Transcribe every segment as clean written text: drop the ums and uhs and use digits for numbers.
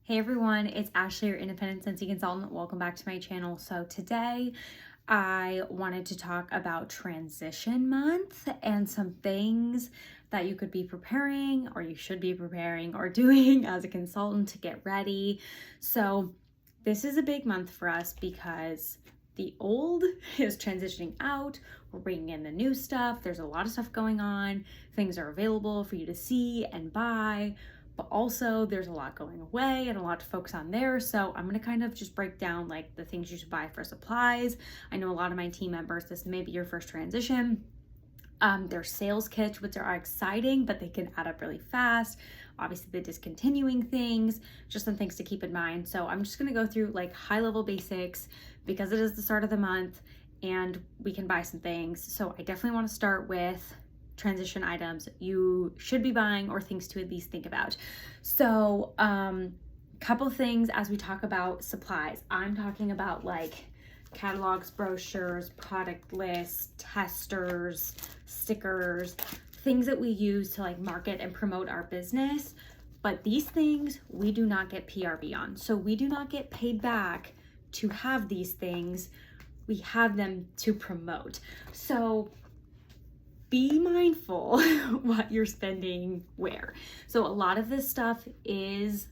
Hey everyone, it's Ashley, your independent Scentsy consultant. Welcome back to my channel. So today I wanted to talk about transition month and some things that you could be preparing or you should be preparing or doing as a consultant to get ready. So this is a big month for us because the old is transitioning out. We're bringing in the new stuff. There's a lot of stuff going on. Things are available for you to see and buy. But also there's a lot going away and a lot to focus on there. So I'm gonna kind of just break down like the things you should buy for supplies. I know a lot of my team members, this may be your first transition. There's sales kits, which are exciting, but they can add up really fast. Obviously the discontinuing things, just some things to keep in mind. So I'm just gonna go through like high level basics because it is the start of the month and we can buy some things. So I definitely wanna start with transition items you should be buying or things to at least think about. So couple things as we talk about supplies. I'm talking about like catalogs, brochures, product lists, testers, stickers, things that we use to like market and promote our business. But these things we do not get PRV on. So we do not get paid back to have these things. We have them to promote. So be mindful what you're spending where. So a lot of this stuff is,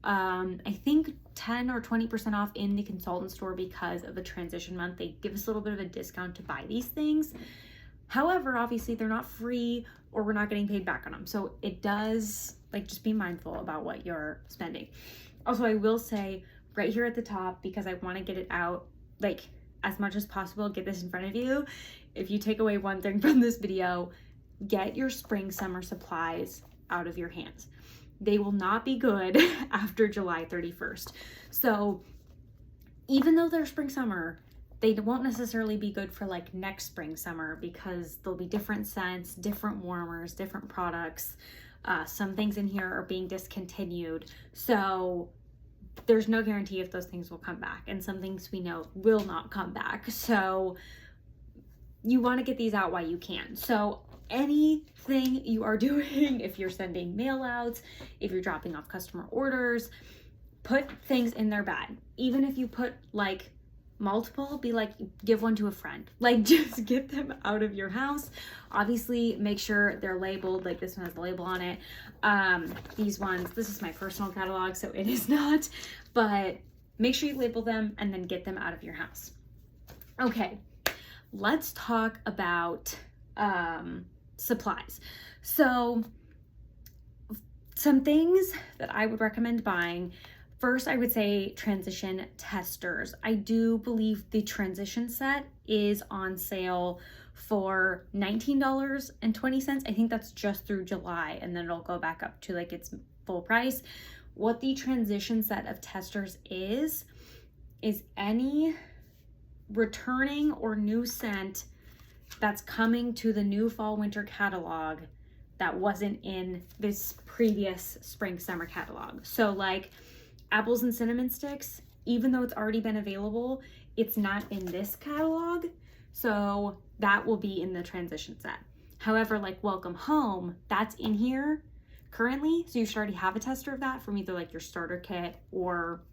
I think 10 or 20% off in the consultant store because of the transition month. They give us a little bit of a discount to buy these things. However, obviously they're not free or we're not getting paid back on them. So it does, like, just be mindful about what you're spending. Also, I will say right here at the top, because I want to get it out, like, as much as possible, get this in front of you. If you take away one thing from this video, get your spring summer supplies out of your hands. They will not be good after July 31st. So even though they're spring summer, they won't necessarily be good for like next spring summer because there'll be different scents, different warmers, different products. Some things in here are being discontinued. So there's no guarantee if those things will come back, and some things we know will not come back. So you want to get these out while you can. So anything you are doing, if you're sending mail outs, if you're dropping off customer orders, put things in their bag. Even if you put like multiple, be like, give one to a friend. Like, just get them out of your house. Obviously make sure they're labeled, like this one has the label on it. These ones, this is my personal catalog, so it is not, but make sure you label them and then get them out of your house. Okay, let's talk about supplies. So some things that I would recommend buying. First, I would say transition testers. I do believe the transition set is on sale for $19.20. I think that's just through July, and then it'll go back up to like its full price. What the transition set of testers is any returning or new scent that's coming to the new fall winter catalog that wasn't in this previous spring summer catalog. So like apples and cinnamon sticks, even though it's already been available, it's not in this catalog. So that will be in the transition set. However, like welcome home, that's in here currently. So you should already have a tester of that from either like your starter kit, or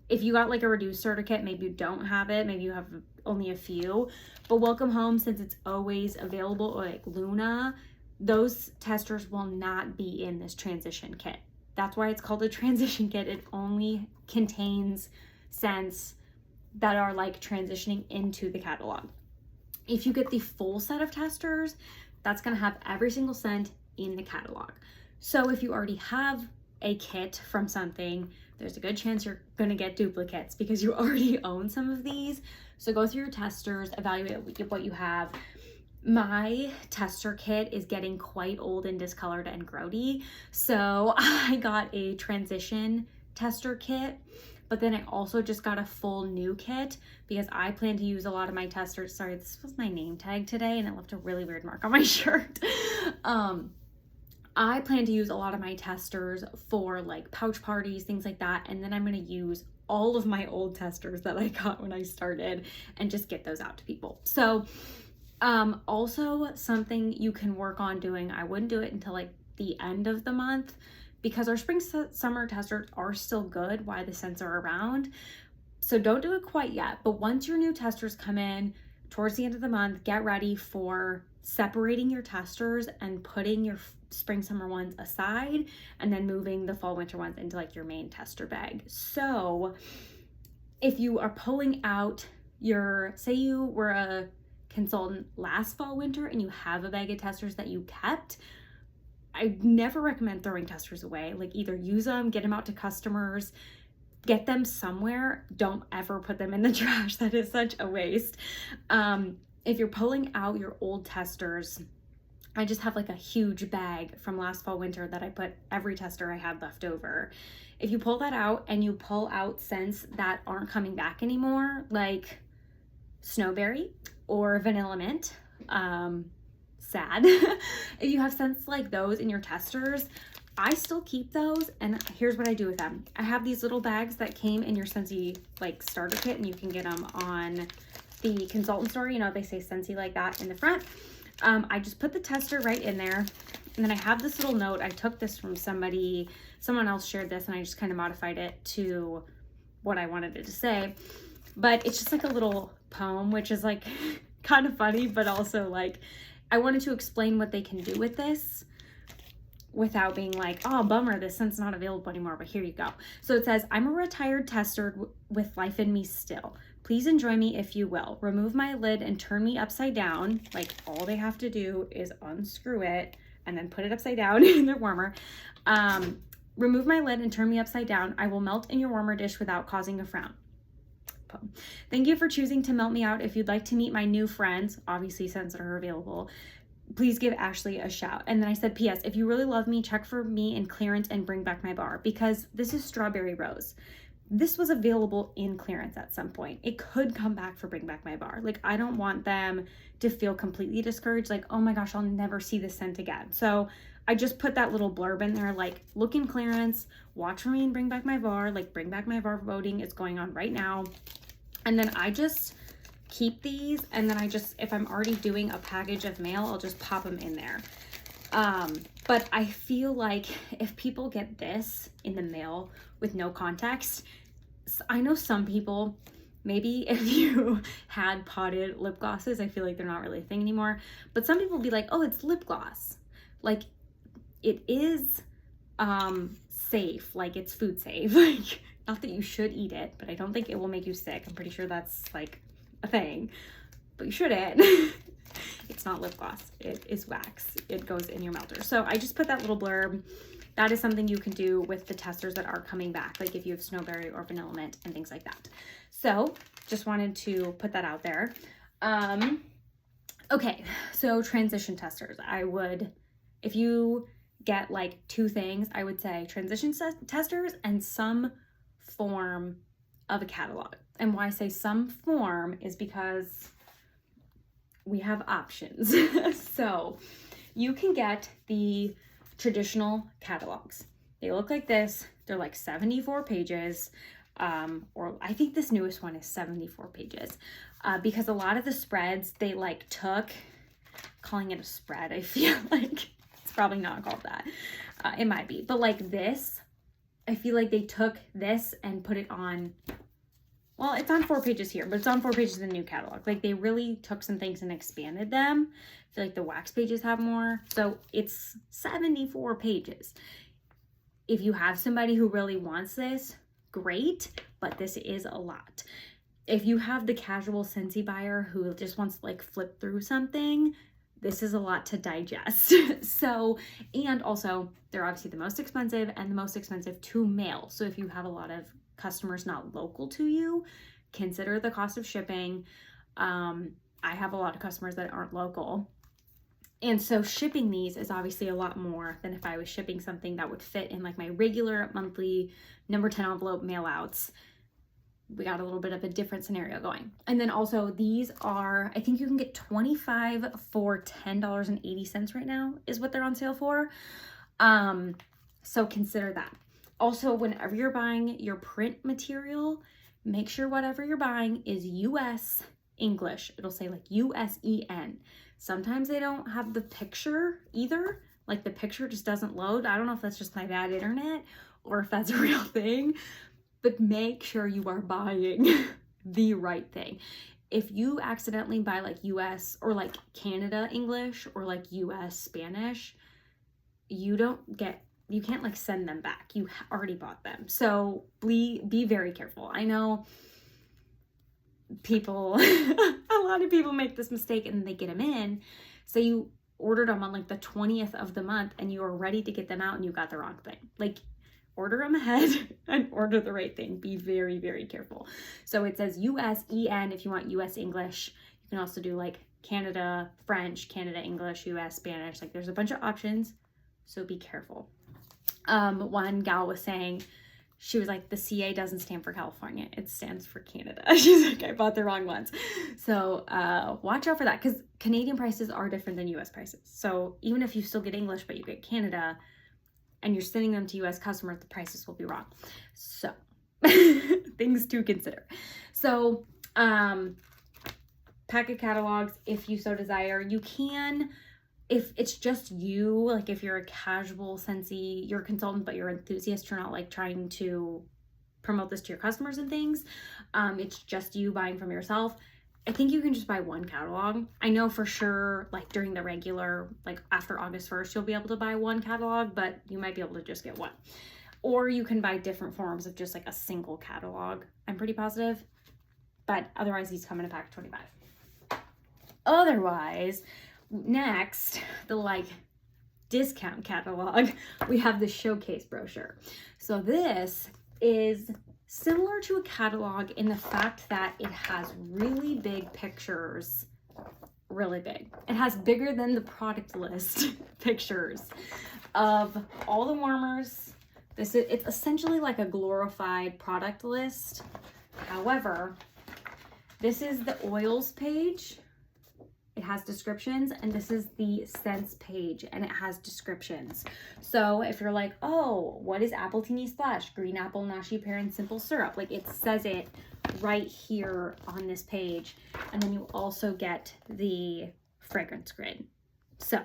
if you got like a reduced starter kit, maybe you don't have it, maybe you have only a few. But welcome home, since it's always available, or like Luna, those testers will not be in this transition kit. That's why it's called a transition kit. It only contains scents that are like transitioning into the catalog. If you get the full set of testers, that's gonna have every single scent in the catalog. So if you already have a kit from something, there's a good chance you're gonna get duplicates because you already own some of these. So go through your testers, evaluate what you have. My tester kit is getting quite old and discolored and grody. So I got a transition tester kit, but then I also just got a full new kit because I plan to use a lot of my testers. Sorry, this was my name tag today and it left a really weird mark on my shirt. I plan to use a lot of my testers for like pouch parties, things like that. And then I'm going to use all of my old testers that I got when I started and just get those out to people. So also something you can work on doing, I wouldn't do it until like the end of the month because our spring summer testers are still good while the scents are around. So don't do it quite yet, but once your new testers come in towards the end of the month, get ready for separating your testers and putting your spring summer ones aside, and then moving the fall winter ones into like your main tester bag. So if you are pulling out your, say you were a consultant last fall winter and you have a bag of testers that you kept, I never recommend throwing testers away. Like, either use them, get them out to customers, get them somewhere. Don't ever put them in the trash. That is such a waste. If you're pulling out your old testers, I just have like a huge bag from last fall winter that I put every tester I had left over. If you pull that out and you pull out scents that aren't coming back anymore, like snowberry or vanilla mint, sad. If you have scents like those in your testers, I still keep those, and here's what I do with them. I have these little bags that came in your Scentsy like starter kit, and you can get them on the consultant store. You know, they say Scentsy like that in the front. I just put the tester right in there, and then I have this little note. I took this from someone else shared this, and I just kind of modified it to what I wanted it to say. But it's just like a little poem, which is like kind of funny, but also like I wanted to explain what they can do with this without being like, oh, bummer, this scent's not available anymore, but here you go. So it says, I'm a retired tester with life in me still. Please enjoy me if you will. Remove my lid and turn me upside down. Like, all they have to do is unscrew it and then put it upside down in their warmer. Remove my lid and turn me upside down. I will melt in your warmer dish without causing a frown. Thank you for choosing to melt me out. If you'd like to meet my new friends, obviously scents that are available, please give Ashley a shout. And then I said, P.S. if you really love me, check for me in clearance and bring back my bar, because this is Strawberry Rose. This was available in clearance at some point. It could come back for bring back my bar. Like, I don't want them to feel completely discouraged, like, oh my gosh, I'll never see this scent again. So I just put that little blurb in there, like, look in clearance, watch for me and bring back my bar. Like, bring back my bar voting is going on right now. And then I just keep these, and then I just, if I'm already doing a package of mail, I'll just pop them in there. But I feel like if people get this in the mail with no context, I know some people, maybe if you had potted lip glosses, I feel like they're not really a thing anymore, but some people will be like, oh, it's lip gloss. Like, it is safe, like it's food safe. Like, not that you should eat it, but I don't think it will make you sick. I'm pretty sure that's like a thing, but you shouldn't. It's not lip gloss, it is wax. It goes in your melter. So I just put that little blurb. That is something you can do with the testers that are coming back, like if you have snowberry or vanilla mint and things like that. So just wanted to put that out there. Okay, so transition testers. I would, if you get like two things, I would say transition testers and some form of a catalog. And why I say some form is because we have options. So you can get the traditional catalogs. They look like this. They're like 74 pages. Or I think this newest one is 74 pages. Because a lot of the spreads, they like took, calling it a spread, I feel like it's probably not called that. It might be, but like this, I feel like they took this and put it on, well, it's on 4 pages here, but it's on 4 pages in the new catalog. Like, they really took some things and expanded them. I feel like the wax pages have more. So it's 74 pages. If you have somebody who really wants this, great, but this is a lot. If you have the casual Scentsy buyer who just wants to like flip through something, this is a lot to digest. So, and also they're obviously the most expensive and the most expensive to mail. So if you have a lot of customers not local to you, consider the cost of shipping. I have a lot of customers that aren't local. And so shipping these is obviously a lot more than if I was shipping something that would fit in like my regular monthly number 10 envelope mail outs. We got a little bit of a different scenario going. And then also these are, I think you can get 25 for $10.80 right now is what they're on sale for. So consider that. Also, whenever you're buying your print material, make sure whatever you're buying is US English. It'll say like USEN. Sometimes they don't have the picture either, Like the picture just doesn't load. I don't know if that's just my bad internet or if that's a real thing, but make sure you are buying the right thing. If you accidentally buy like US or like Canada English or like US Spanish, you can't like send them back. You already bought them. So be very careful. I know people, a lot of people make this mistake and they get them in. So you ordered them on like the 20th of the month and you were ready to get them out and you got the wrong thing. Like, order them ahead and order the right thing. Be very, very careful. So it says US EN if you want US English. You can also do like Canada French, Canada English, US Spanish. Like there's a bunch of options. So be careful. One gal was saying, she was like, the CA doesn't stand for California. It stands for Canada. She's like, I bought the wrong ones. So watch out for that, because Canadian prices are different than US prices. So even if you still get English, but you get Canada, and you're sending them to US customers, the prices will be wrong. So things to consider. So packet catalogs, if you so desire, you can, if it's just you, like if you're a casual Scentsy, you're a consultant, but you're an enthusiast, you're not like trying to promote this to your customers and things. It's just you buying from yourself. I think you can just buy one catalog. I know for sure, like during the regular, like after August 1st, you'll be able to buy one catalog, but you might be able to just get one. Or you can buy different forms of just like a single catalog. I'm pretty positive, but otherwise these come in a pack of 25. Otherwise, next, the like discount catalog, we have the showcase brochure. So this is similar to a catalog in the fact that it has really big pictures, really big. It has bigger than the product list pictures of all the warmers. It's essentially like a glorified product list. However, this is the oils page. It has descriptions, and this is the scents page, and it has descriptions. So if you're like, oh, what is apple teeny splash, green apple nashi pear and simple syrup, like it says it right here on this page. And then you also get the fragrance grid. So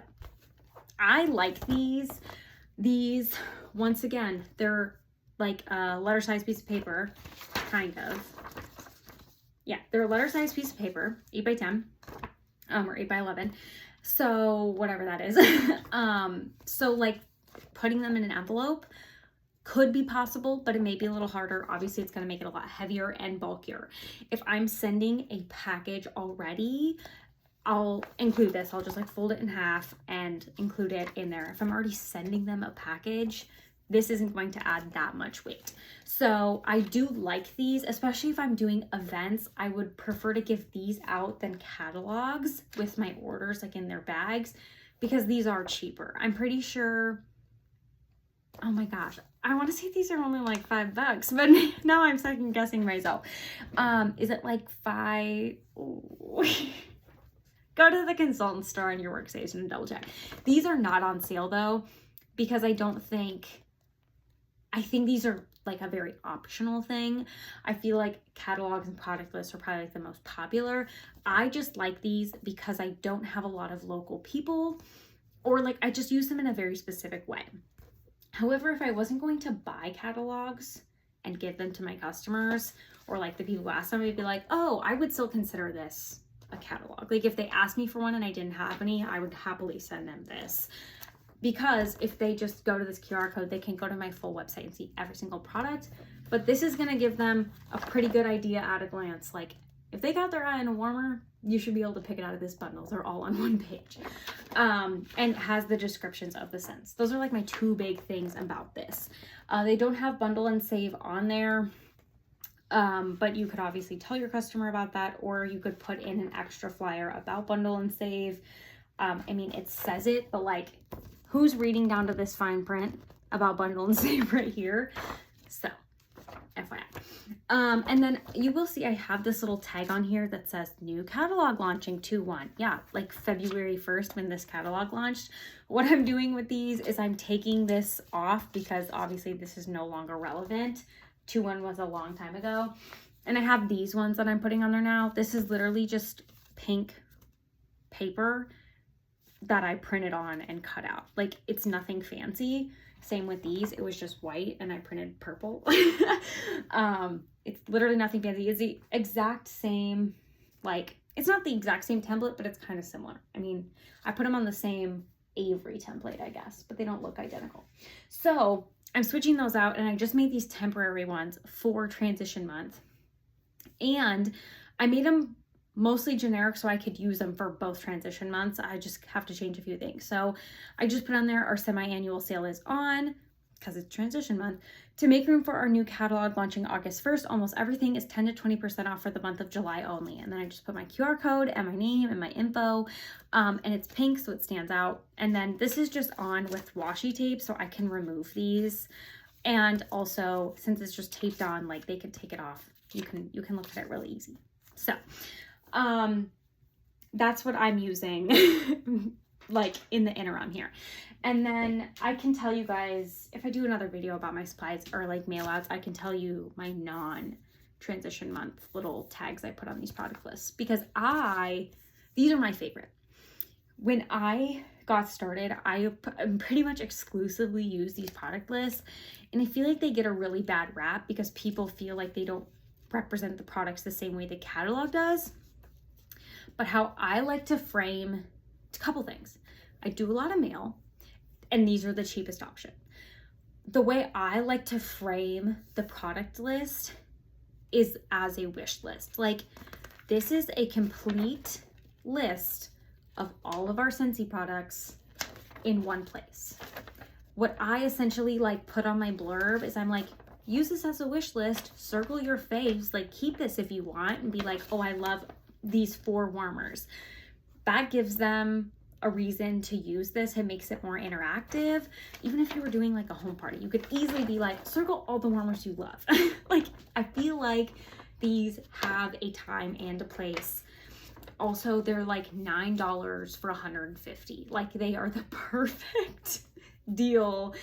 I like these once again, they're like a letter size piece of paper, kind of. Yeah, they're a letter size piece of paper, 8 by 10. Or 8 by 11, so whatever that is. So like putting them in an envelope could be possible, but it may be a little harder. Obviously it's going to make it a lot heavier and bulkier. If I'm sending a package already, I'll include this. I'll just like fold it in half and include it in there. If I'm already sending them a package, this isn't going to add that much weight. So I do like these, especially if I'm doing events. I would prefer to give these out than catalogs with my orders, like in their bags, because these are cheaper. I'm pretty sure, oh my gosh, I want to say these are only like $5, but now I'm second guessing myself. Is it like $5? Go to the consultant store on your workstation and double check. These are not on sale though, because I think these are like a very optional thing. I feel like catalogs and product lists are probably like the most popular. I just like these because I don't have a lot of local people, or like I just use them in a very specific way. However, if I wasn't going to buy catalogs and give them to my customers, or like the people who ask them, I'd be like, oh, I would still consider this a catalog. Like if they asked me for one and I didn't have any, I would happily send them this. Because if they just go to this QR code, they can go to my full website and see every single product. But this is going to give them a pretty good idea at a glance. Like if they got their eye on a warmer, you should be able to pick it out of this bundle. They're all on one page. And it has the descriptions of the scents. Those are like my two big things about this. They don't have bundle and save on there. But you could obviously tell your customer about that, or you could put in an extra flyer about bundle and save. I mean, it says it, but like, who's reading down to this fine print about bundle and save right here? So, FYI. And then you will see I have this little tag on here that says new catalog launching 2/1. Yeah, like February 1st when this catalog launched. What I'm doing with these is I'm taking this off because obviously this is no longer relevant. 2/1 was a long time ago. And I have these ones that I'm putting on there now. This is literally just pink paper that I printed on and cut out. Like, it's nothing fancy. Same with these. It was just white and I printed purple. It's literally nothing fancy. It's the exact same, like, it's not the exact same template, but it's kind of similar. I mean, I put them on the same Avery template, I guess, but they don't look identical. So I'm switching those out, and I just made these temporary ones for transition month. And I made them mostly generic so I could use them for both transition months. I just have to change a few things. So I just put on there, our semi-annual sale is on, because it's transition month. To make room for our new catalog launching August 1st, almost everything is 10 to 20% off for the month of July only. And then I just put my QR code and my name and my info, and it's pink so it stands out. And then this is just on with washi tape so I can remove these. And also, since it's just taped on, like, they could take it off. You can look at it really easy. So that's what I'm using like in the interim here. And then I can tell you guys, if I do another video about my supplies or like mail outs, I can tell you my non-transition month little tags I put on these product lists, because these are my favorite. When I got started, I pretty much exclusively use these product lists, and I feel like they get a really bad rap because people feel like they don't represent the products the same way the catalog does. But how I like to frame, a couple things. I do a lot of mail, and these are the cheapest option. The way I like to frame the product list is as a wish list. Like, this is a complete list of all of our Scentsy products in one place. What I essentially like put on my blurb is I'm like, use this as a wish list, circle your faves, like keep this if you want, and be like, oh, I love these 4 warmers. That gives them a reason to use this. It makes it more interactive. Even if you were doing like a home party, you could easily be like, circle all the warmers you love. Like, I feel like these have a time and a place. Also, they're like $9 for 150. Like, they are the perfect deal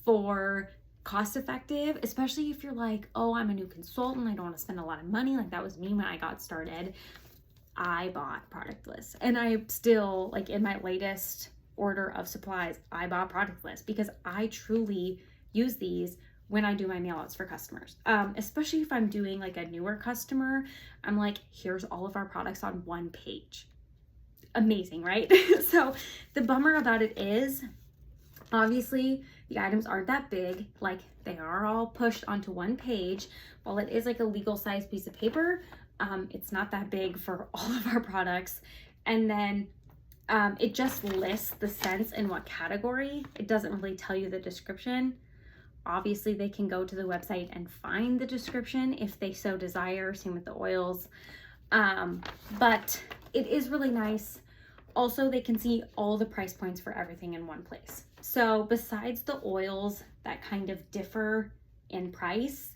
for cost effective, especially if you're like, oh, I'm a new consultant, I don't want to spend a lot of money. Like, that was me when I got started. I bought product lists, and I still, like, in my latest order of supplies, I bought product lists because I truly use these when I do my mail outs for customers. Especially if I'm doing like a newer customer, I'm like, here's all of our products on one page. Amazing, right? So the bummer about it is, obviously, the items aren't that big. Like, they are all pushed onto one page. While it is like a legal size piece of paper, it's not that big for all of our products. And then it just lists the scents in what category. It doesn't really tell you the description. Obviously, they can go to the website and find the description if they so desire. Same with the oils. But it is really nice. Also, they can see all the price points for everything in one place. So besides the oils that kind of differ in price,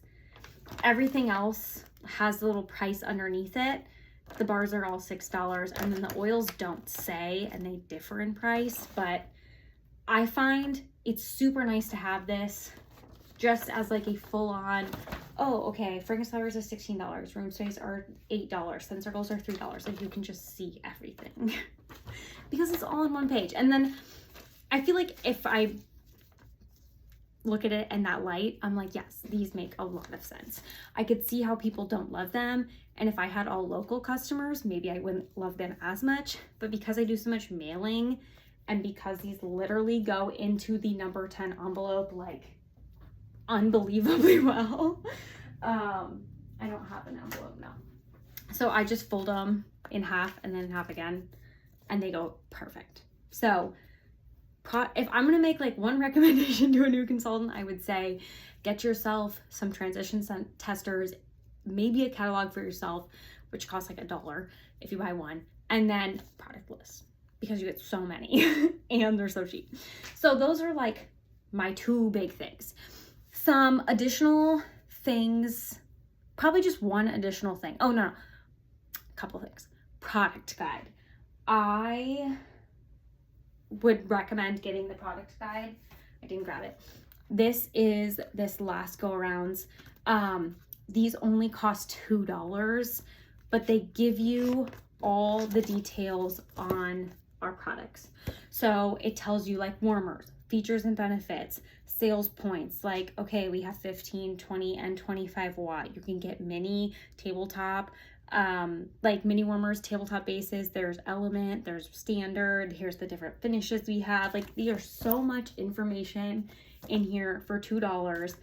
everything else has a little price underneath it. The bars are all $6, and then the oils don't say, and they differ in price. But I find it's super nice to have this just as like a full-on, oh, okay, fragrance flowers is $16, room sprays are $8, scent circles are $3. Like, you can just see everything because it's all in one page. And then I feel like if I look at it in that light, I'm like, yes, these make a lot of sense. I could see how people don't love them, and if I had all local customers, maybe I wouldn't love them as much. But because I do so much mailing, and because these literally go into the number 10 envelope like unbelievably well, I don't have an envelope now, so I just fold them in half and then half again, and they go perfect. So if I'm gonna make like one recommendation to a new consultant, I would say get yourself some transition testers, maybe a catalog for yourself, which costs like $1 if you buy one, and then product lists, because you get so many and they're so cheap. So those are like my 2 big things. Some additional things, probably just one additional thing. Oh, no, a couple things. Product guide. I would recommend getting the product guide. I didn't grab it. This is this last go arounds. These only cost $2, but they give you all the details on our products. So it tells you like warmers, features and benefits, sales points, like, okay, we have 15, 20, and 25 watt. You can get mini, tabletop, like mini warmers, tabletop bases. There's element, there's standard. Here's the different finishes we have. Like, there's so much information in here for $2.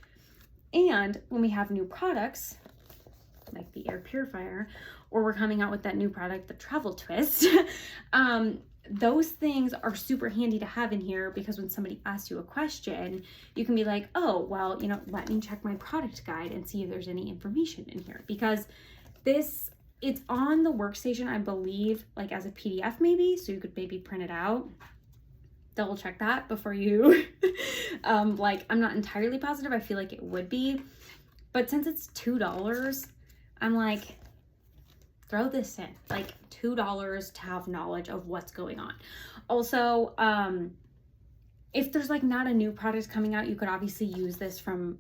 And when we have new products, like the air purifier, or we're coming out with that new product, the travel twist, those things are super handy to have in here, because when somebody asks you a question, you can be like, oh, well, you know, let me check my product guide and see if there's any information in here, because it's on the workstation, I believe, like as a PDF maybe, so you could maybe print it out. Double check that before you, like, I'm not entirely positive. I feel like it would be, but since it's $2, I'm like, throw this in, like $2 to have knowledge of what's going on. Also, if there's like not a new product coming out, you could obviously use this from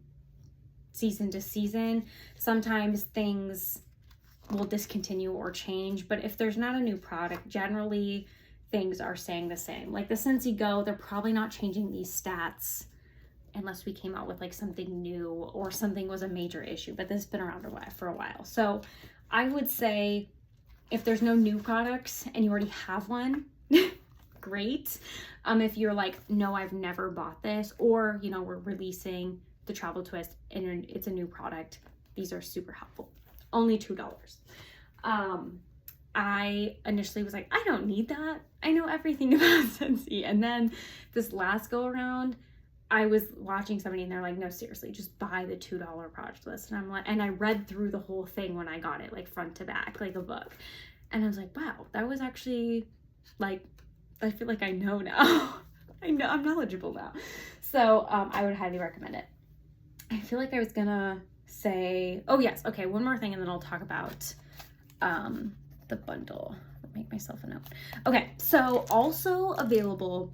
season to season. Sometimes things will discontinue or change, but if there's not a new product, generally things are staying the same. Like the Scentsy Go, they're probably not changing these stats unless we came out with like something new or something was a major issue, but this has been around for a while. So I would say if there's no new products and you already have one, great. If you're like, no, I've never bought this, or, you know, we're releasing the travel twist and it's a new product, these are super helpful. Only $2. I initially was like, I don't need that. I know everything about Scentsy. And then this last go around, I was watching somebody and they're like, no, seriously, just buy the $2 product list. And I'm like, and I read through the whole thing when I got it, like front to back, like a book. And I was like, wow, that was actually like, I feel like I know now. I know I'm knowledgeable now. So I would highly recommend it. I feel like I was gonna say, oh yes, okay, one more thing and then I'll talk about the bundle. I'll make myself a note. Okay, so also available,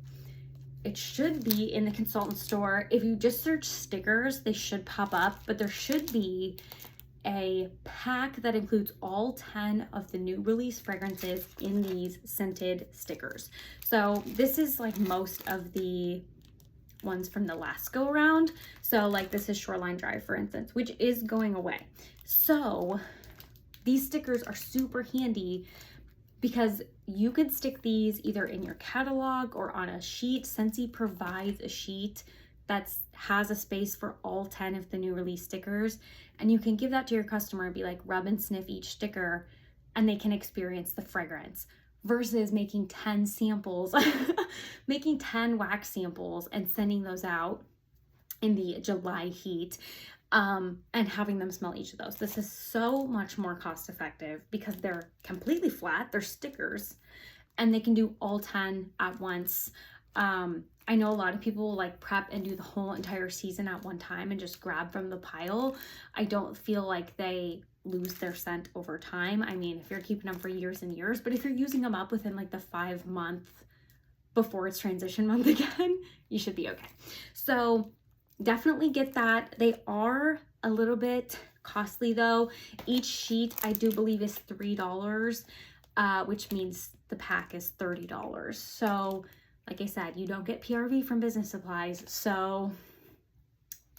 it should be in the consultant store. If you just search stickers, they should pop up, but there should be a pack that includes all 10 of the new release fragrances in these scented stickers. So this is like most of the ones from the last go around. So like this is Shoreline Drive, for instance, which is going away. So these stickers are super handy because you could stick these either in your catalog or on a sheet. Scentsy provides a sheet that has a space for all 10 of the new release stickers, and you can give that to your customer and be like, rub and sniff each sticker and they can experience the fragrance, versus making 10 samples, making 10 wax samples and sending those out in the July heat, and having them smell each of those. This is so much more cost effective because they're completely flat, they're stickers, and they can do all 10 at once. I know a lot of people will like prep and do the whole entire season at one time and just grab from the pile. I don't feel like they lose their scent over time. I mean, if you're keeping them for years and years, but if you're using them up within like the 5 month before it's transition month again, you should be okay. So definitely get that. They are a little bit costly though. Each sheet I do believe is $3, which means the pack is $30. So like I said, you don't get PRV from business supplies, so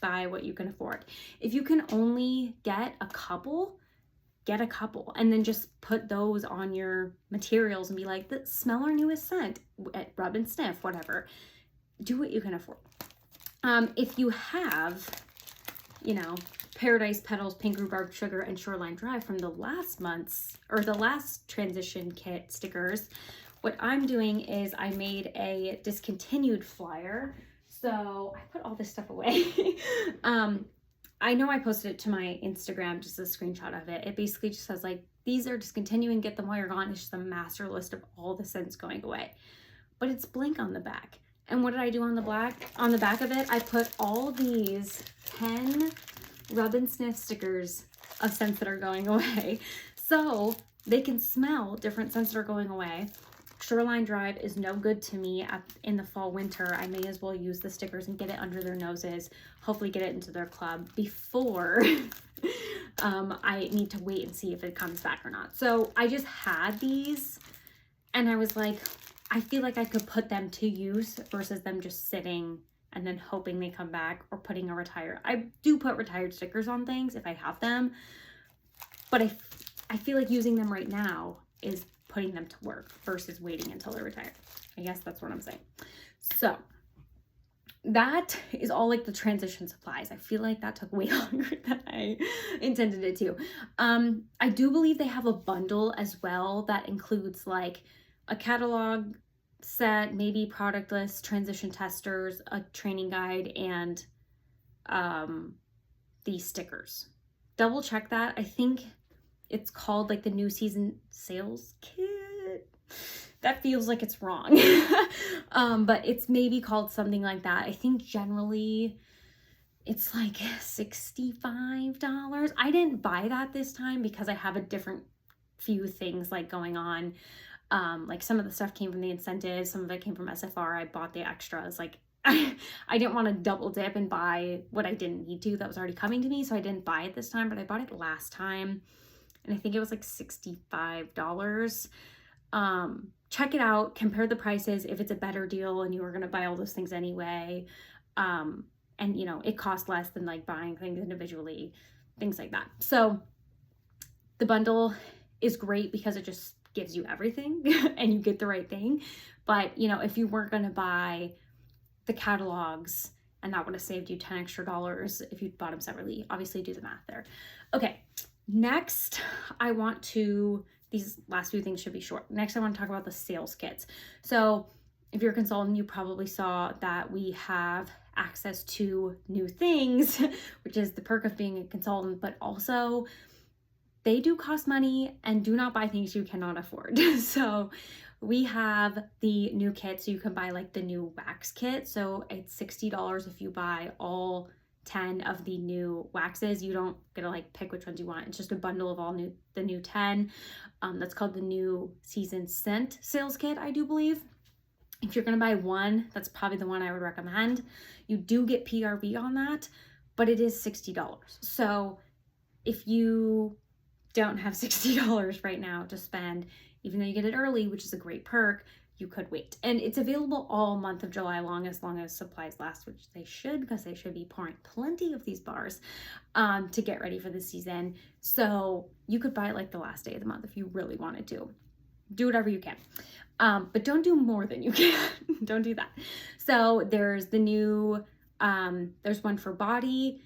buy what you can afford. If you can only get a couple, get a couple, and then just put those on your materials and be like, smell our newest scent, rub and sniff, whatever. Do what you can afford. If you have, you know, Paradise Petals, Pink Rhubarb Sugar, and Shoreline Drive from the last month's, or the last transition kit stickers, what I'm doing is I made a discontinued flyer. So I put all this stuff away. I know I posted it to my Instagram, just a screenshot of it. It basically just says like, these are discontinuing, get them while you're gone. It's just a master list of all the scents going away. But it's blank on the back. And what did I do on the back of it? I put all these 10 rub and sniff stickers of scents that are going away. So they can smell different scents that are going away. Shoreline Drive is no good to me in the fall winter. I may as well use the stickers and get it under their noses, hopefully get it into their club before I need to wait and see if it comes back or not. So I just had these and I was like, I feel like I could put them to use versus them just sitting and then hoping they come back, or putting a retired. I do put retired stickers on things if I have them, but I feel like using them right now is putting them to work versus waiting until they're retired. I guess that's what I'm saying. So that is all like the transition supplies. I feel like that took way longer than I intended it to. I do believe they have a bundle as well that includes like a catalog set, maybe product list, transition testers, a training guide, and these stickers. Double check that. I think it's called like the new season sales kit. That feels like it's wrong. But it's maybe called something like that. I think generally it's like $65. I didn't buy that this time because I have a different few things like going on. Like some of the stuff came from the incentives, some of it came from SFR. I bought the extras. Like I didn't want to double dip and buy what I didn't need to that was already coming to me. So I didn't buy it this time, but I bought it last time. And I think it was like $65. Check it out, compare the prices if it's a better deal and you were going to buy all those things anyway. And you know, it costs less than like buying things individually, things like that. So the bundle is great because it just gives you everything and you get the right thing. But you know, if you weren't going to buy the catalogs, and that would have saved you $10 extra if you bought them separately, obviously do the math there. Okay, next I want to, these last few things should be short. Next, I want to talk about the sales kits. So if you're a consultant, you probably saw that we have access to new things, which is the perk of being a consultant, but also they do cost money and do not buy things you cannot afford. So we have the new kit, so you can buy like the new wax kit. So it's $60 if you buy all 10 of the new waxes. You don't get to like pick which ones you want. It's just a bundle of all the new 10. That's called the new season scent sales kit, I do believe. If you're gonna buy one, that's probably the one I would recommend. You do get PRV on that, but it is $60. So if you don't have $60 right now to spend, even though you get it early, which is a great perk, you could wait. And it's available all month of July as long as supplies last, which they should, because they should be pouring plenty of these bars to get ready for the season. So you could buy it like the last day of the month if you really wanted to. Do whatever you can. But don't do more than you can. Don't do that. So there's the new, there's one for body,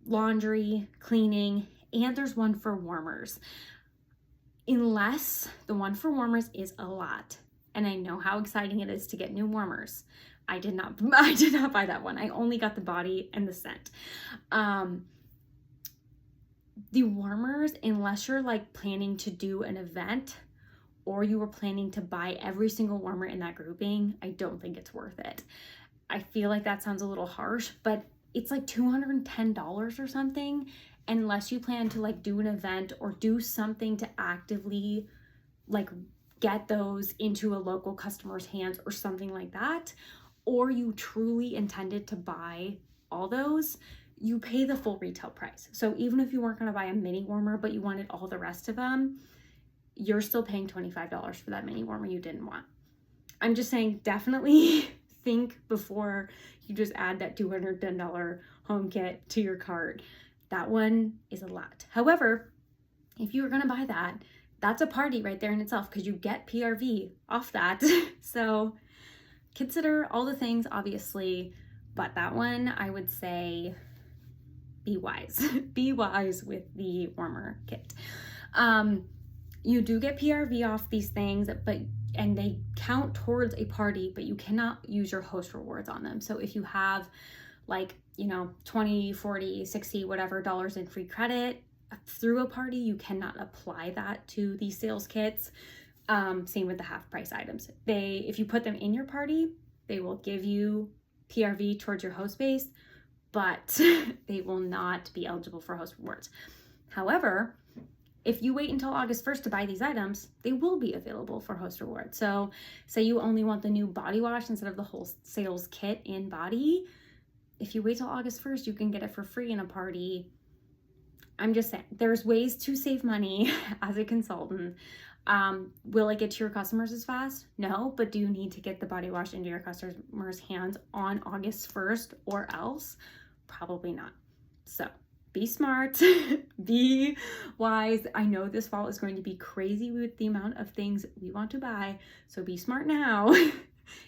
laundry, cleaning, and there's one for warmers. Unless the one for warmers is a lot. And I know how exciting it is to get new warmers. I did not buy that one. I only got the body and the scent. The warmers, unless you're like planning to do an event or you were planning to buy every single warmer in that grouping, I don't think it's worth it. I feel like that sounds a little harsh, but it's like $210 or something, unless you plan to like do an event or do something to actively like get those into a local customer's hands or something like that, or you truly intended to buy all those, you pay the full retail price. So even if you weren't going to buy a mini warmer, but you wanted all the rest of them, you're still paying $25 for that mini warmer you didn't want. I'm just saying, definitely think before you just add that $210 home kit to your cart. That one is a lot. However, if you were going to buy that, that's a party right there in itself because you get PRV off that. So consider all the things, obviously, but that one, I would say, be wise. Be wise with the warmer kit. You do get PRV off these things, and they count towards a party, but you cannot use your host rewards on them. So if you have like, you know, 20, 40, 60, whatever dollars in free credit through a party, you cannot apply that to these sales kits. Same with the half price items. If you put them in your party, they will give you PRV towards your host base, but they will not be eligible for host rewards. However, if you wait until August 1st to buy these items, they will be available for host rewards. So say you only want the new body wash instead of the whole sales kit in body. If you wait till August 1st, you can get it for free in a party. I'm just saying, there's ways to save money as a consultant. Will it get to your customers as fast? No, but do you need to get the body wash into your customers' hands on August 1st or else? Probably not. So be smart, be wise. I know this fall is going to be crazy with the amount of things we want to buy. So be smart now.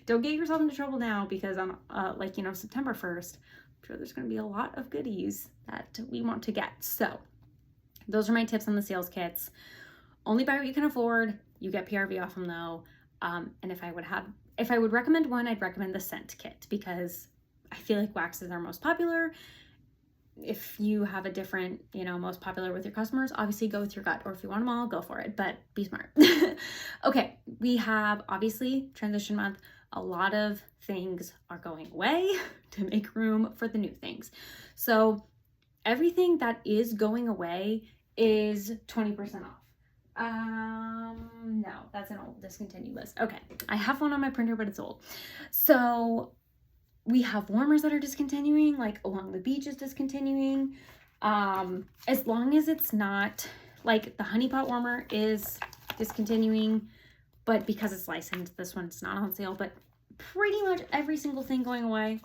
Don't get yourself into trouble now, because on September 1st, I'm sure there's going to be a lot of goodies that we want to get. So those are my tips on the sales kits. Only buy what you can afford. You get PRV off them though. And if I would recommend one, I'd recommend the scent kit, because I feel like waxes are most popular. If you have a different, most popular with your customers, obviously go with your gut, or if you want them all, go for it, but be smart. Okay, we have obviously transition month. A lot of things are going away to make room for the new things. So everything that is going away is 20% off. No, that's an old discontinued list. Okay, I have one on my printer, but it's old. So we have warmers that are discontinuing, like Along the Beach is discontinuing. As long as it's not, like the honey pot warmer is discontinuing, but because it's licensed, this one's not on sale. But pretty much every single thing going away,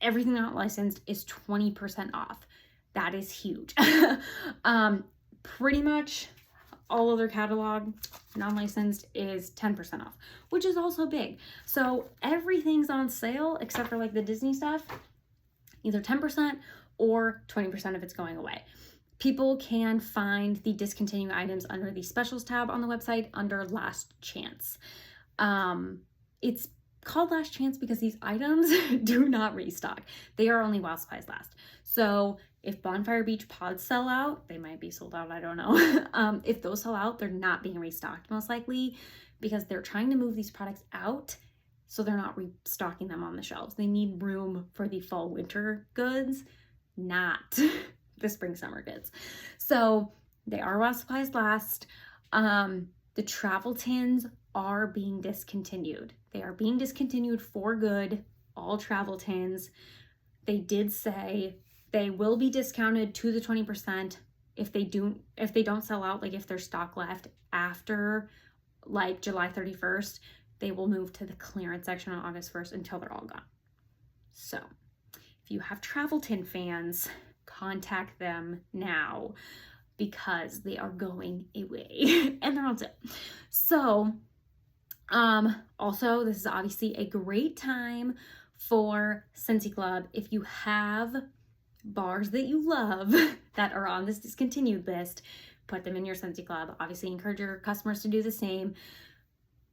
everything not licensed is 20% off. That is huge. Pretty much all other catalog, non-licensed, is 10% off, which is also big. So everything's on sale except for like the Disney stuff, either 10% or 20% of it's going away. People can find the discontinued items under the specials tab on the website under Last Chance. It's called Last Chance because these items do not restock. They are only while supplies last. So if Bonfire Beach pods sell out, they might be sold out, I don't know. If those sell out, they're not being restocked most likely, because they're trying to move these products out, so they're not restocking them on the shelves. They need room for the fall winter goods, not the spring summer goods. So they are while supplies last. The travel tins are being discontinued. They are being discontinued for good, all travel tins. They did say they will be discounted to the 20% if they don't sell out, like if there's stock left after like July 31st, they will move to the clearance section on August 1st until they're all gone. So if you have travel tin fans, contact them now, because they are going away and they're on sale. So also, this is obviously a great time for Scentsy Club. If you have bars that you love that are on this discontinued list, put them in your Scentsy Club. Obviously, encourage your customers to do the same.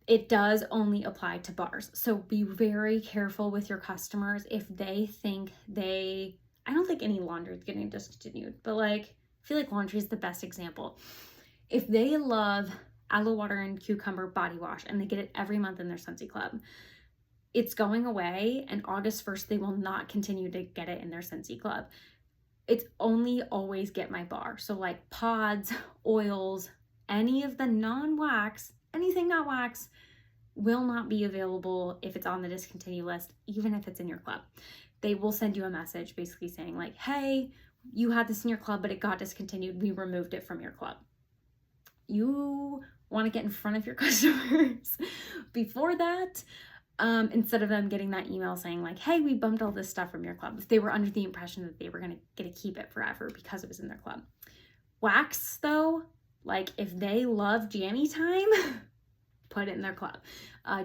It does only apply to bars. So be very careful with your customers if they think I don't think any laundry is getting discontinued, but like, I feel like laundry is the best example. If they love aloe water and cucumber body wash and they get it every month in their Scentsy Club, it's going away, and August 1st, they will not continue to get it in their Scentsy Club. It's only always Get My Bar. So like pods, oils, any of the non-wax, anything not wax, will not be available if it's on the discontinued list, even if it's in your club. They will send you a message basically saying like, hey, you had this in your club, but it got discontinued. We removed it from your club. You want to get in front of your customers before that, instead of them getting that email saying like, hey, we bumped all this stuff from your club, if they were under the impression that they were going to get to keep it forever because it was in their club. Wax though, like if they love Jammy Time, put it in their club.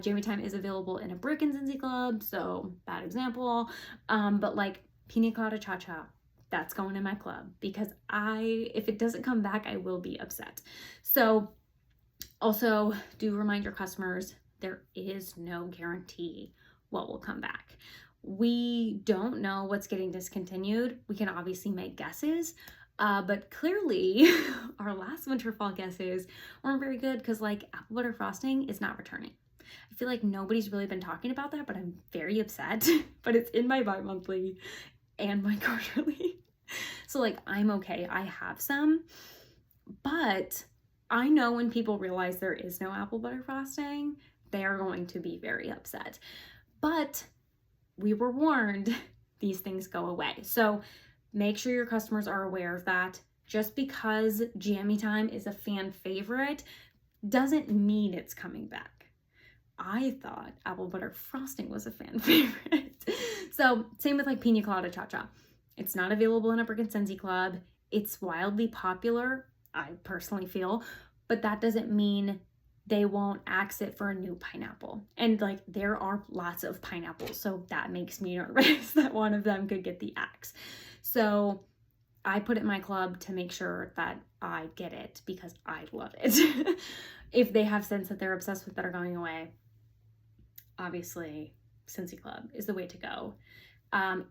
Jammy Time is available in a brick and Scentsy Club, so bad example. But like Pina Colada Cha Cha, that's going in my club, because if it doesn't come back, I will be upset. So also do remind your customers, there is no guarantee what will come back. We don't know what's getting discontinued. We can obviously make guesses, but clearly our last winter fall guesses weren't very good, because like apple butter frosting is not returning. I feel like nobody's really been talking about that, but I'm very upset. But it's in my bi-monthly and my quarterly. So like, I'm okay. I have some, but I know when people realize there is no apple butter frosting, they are going to be very upset. But we were warned, these things go away. So make sure your customers are aware of that. Just because Jammy Time is a fan favorite doesn't mean it's coming back. I thought apple butter frosting was a fan favorite. So same with like Pina Colada Cha-Cha. It's not available in a freaking Scentsy Club. It's wildly popular, I personally feel, but that doesn't mean they won't axe it for a new pineapple. And like there are lots of pineapples, so that makes me nervous that one of them could get the axe. So I put it in my club to make sure that I get it because I love it. If they have scents that they're obsessed with that are going away, obviously Scentsy Club is the way to go.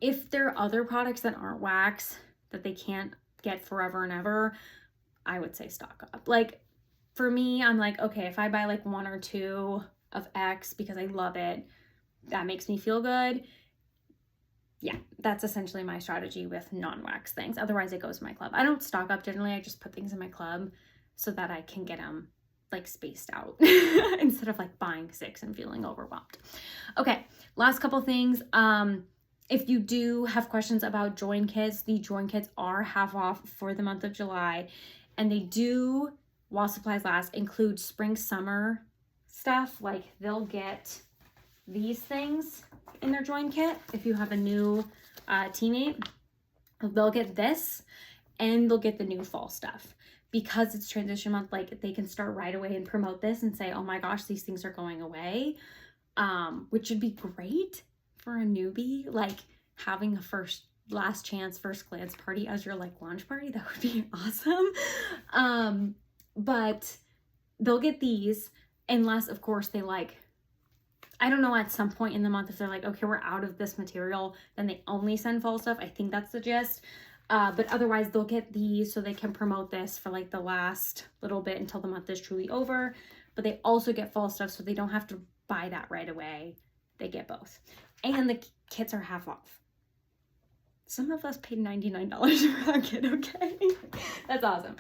If there are other products that aren't wax that they can't get forever and ever, I would say stock up. Like for me, I'm like, okay, if I buy like 1 or 2 of X because I love it, that makes me feel good. Yeah, that's essentially my strategy with non-wax things. Otherwise it goes to my club. I don't stock up generally. I just put things in my club so that I can get them like spaced out instead of like buying 6 and feeling overwhelmed. Okay, last couple things. If you do have questions about join kits, the join kits are half off for the month of July, and they do, while supplies last, include spring summer stuff. Like they'll get these things in their join kit. If you have a new teammate, they'll get this and they'll get the new fall stuff. Because it's transition month, like they can start right away and promote this and say, oh my gosh, these things are going away, which would be great for a newbie. Like having a last chance, first glance party as your like launch party, that would be awesome. But they'll get these unless of course they like, I don't know, at some point in the month if they're like, okay, we're out of this material, then they only send fall stuff. I think that's the gist. But otherwise they'll get these so they can promote this for like the last little bit until the month is truly over. But they also get fall stuff so they don't have to buy that right away. They get both. And the kits are half off. Some of us paid $99 for that kit, okay? That's awesome.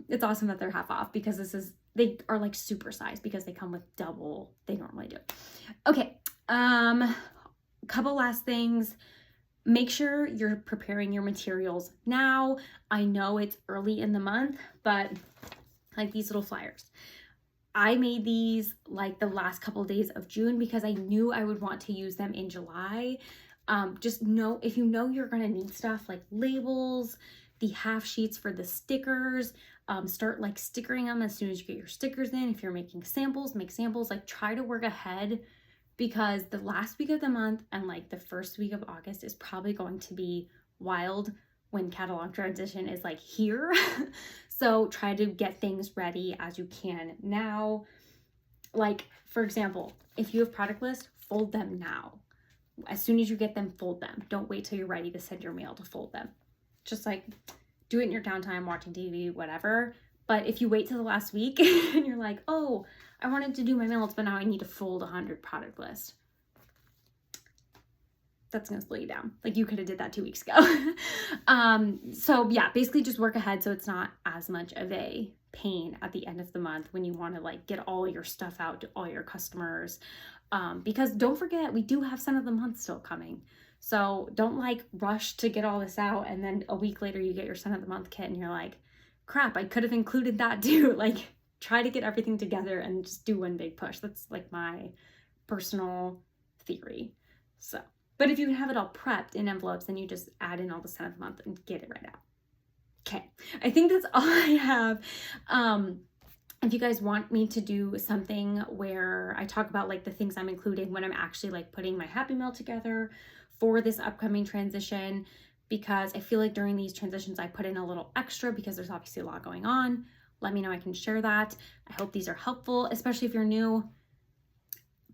It's awesome that they're half off because they are like super sized because they come with double they normally do. Okay, couple last things. Make sure you're preparing your materials now. I know it's early in the month, but like these little flyers. I made these like the last couple of days of June because I knew I would want to use them in July. Just know, if you know you're gonna need stuff like labels, the half sheets for the stickers, start like stickering them as soon as you get your stickers in. If you're making samples, make samples. Like try to work ahead, because the last week of the month and like the first week of August is probably going to be wild when catalog transition is like here. So try to get things ready as you can now. Like for example, if you have product lists, fold them now. As soon as you get them, fold them. Don't wait till you're ready to send your mail to fold them. Just like do it in your downtime, watching TV, whatever. But if you wait till the last week and you're like, oh, I wanted to do my mails, but now I need to fold 100 product lists, that's gonna slow you down. Like you could have did that 2 weeks ago. So yeah, basically just work ahead so it's not as much of a pain at the end of the month when you want to like get all your stuff out to all your customers. Because don't forget, we do have scent of the month still coming. So don't like rush to get all this out and then a week later you get your scent of the month kit and you're like, crap, I could have included that too. Like try to get everything together and just do one big push. That's like my personal theory. So, but if you have it all prepped in envelopes, then you just add in all the scent of the month and get it right out. Okay, I think that's all I have. If you guys want me to do something where I talk about like the things I'm including when I'm actually like putting my Happy Mail together for this upcoming transition, because I feel like during these transitions I put in a little extra because there's obviously a lot going on. Let me know, I can share that. I hope these are helpful, especially if you're new.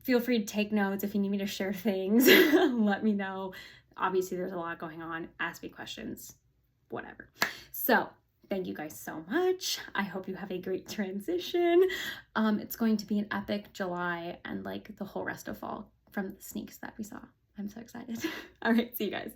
Feel free to take notes if you need me to share things. Let me know. Obviously there's a lot going on. Ask me questions, whatever. So thank you guys so much. I hope you have a great transition. It's going to be an epic July and like the whole rest of fall from the sneaks that we saw. I'm so excited. All right, see you guys.